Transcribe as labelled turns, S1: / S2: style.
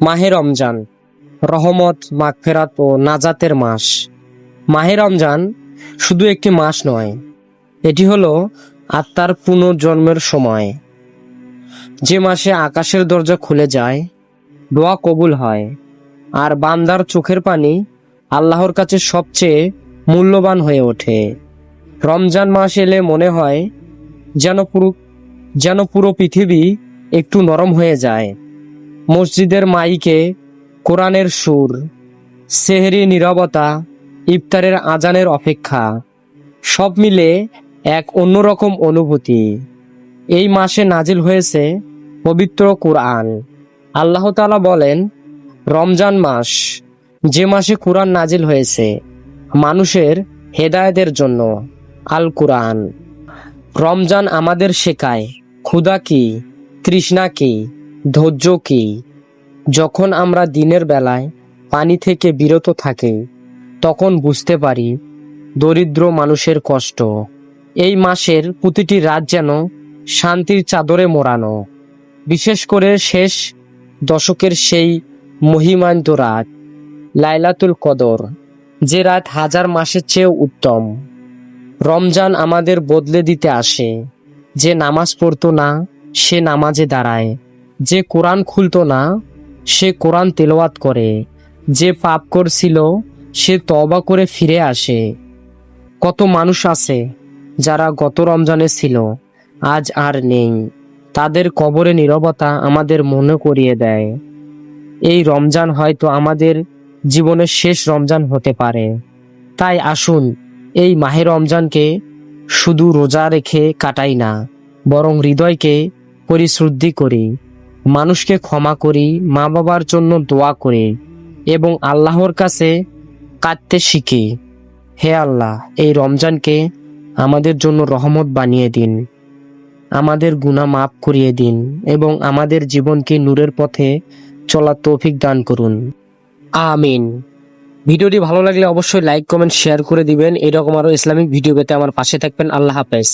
S1: মাহে রমজান রহমত, মাগফিরাত ও নাজাতের মাস। মাহে রমজান শুধু একটি মাস নয়, এটি হলো আত্মার পুনর্জন্মের সময়। যে মাসে আকাশের দরজা খুলে যায়, দোয়া কবুল হয়, আর বান্দার চোখের পানি আল্লাহর কাছে সবচেয়ে মূল্যবান হয়ে ওঠে। রমজান মাস এলে মনে হয় যেন পুরো পৃথিবী একটু নরম হয়ে যায়। মসজিদের মাইকে কোরআনের সুর, সেহরি নীরবতা, ইফতারের আজানের অপেক্ষা, সব মিলে এক অন্যরকম অনুভূতি। এই মাসে নাজিল হয়েছে পবিত্র কুরআন। আল্লাহ তাআলা বলেন, রমজান মাস, যে মাসে কুরআন নাজিল হয়েছে মানুষের হেদায়েতের জন্য। আল কুরআন। রমজান আমাদের শেখায় ক্ষুধা কি, তৃষ্ণা কি, ধৈর্য কি। যখন আমরা দিনের বেলায় পানি থেকে বিরত থাকি, তখন বুঝতে পারি দরিদ্র মানুষের কষ্ট। এই মাসের প্রতিটি রাত যেন শান্তির চাদরে মোড়ানো, বিশেষ করে শেষ দশকের সেই মহিমান্বিত রাত লাইলাতুল কদর, যে রাত হাজার মাসের চেয়েও উত্তম। রমজান আমাদের বদলে দিতে আসে। যে নামাজ পড়তো না, সে নামাজে দাঁড়ায়। যে কোরআন খুলতো না, সে কোরআন তেলাওয়াত করে। যে পাপ করছিল, সে তওবা করে ফিরে আসে। কত মানুষ আছে যারা গত রমজানে ছিল, আজ আর নেই। তাদের কবরে নীরবতা আমাদের মনে করিয়ে দেয়, এই রমজান হয়তো আমাদের জীবনের শেষ রমজান হতে পারে। তাই আসুন এই মাহে রমজানকে শুধু রোজা রেখে কাটাই না, বরং হৃদয়কে পরিশুদ্ধি করি, মানুষকে ক্ষমা করি, মা বাবার জন্য দোয়া করি এবং আল্লাহর কাছে কাঁদতে শিখি। হে আল্লাহ, এই রমজানকে আমাদের জন্য রহমত বানিয়ে দিন, আমাদের গুনাহ মাফ করিয়ে দিন এবং আমাদের জীবনকে নূরের পথে চলার তৌফিক দান করুন। আমিন। ভিডিওটি ভালো লাগলে অবশ্যই লাইক, কমেন্ট, শেয়ার করে দিবেন। এরকম আরো ইসলামিক ভিডিও পেতে আমার পাশে থাকবেন। আল্লাহ হাফেজ।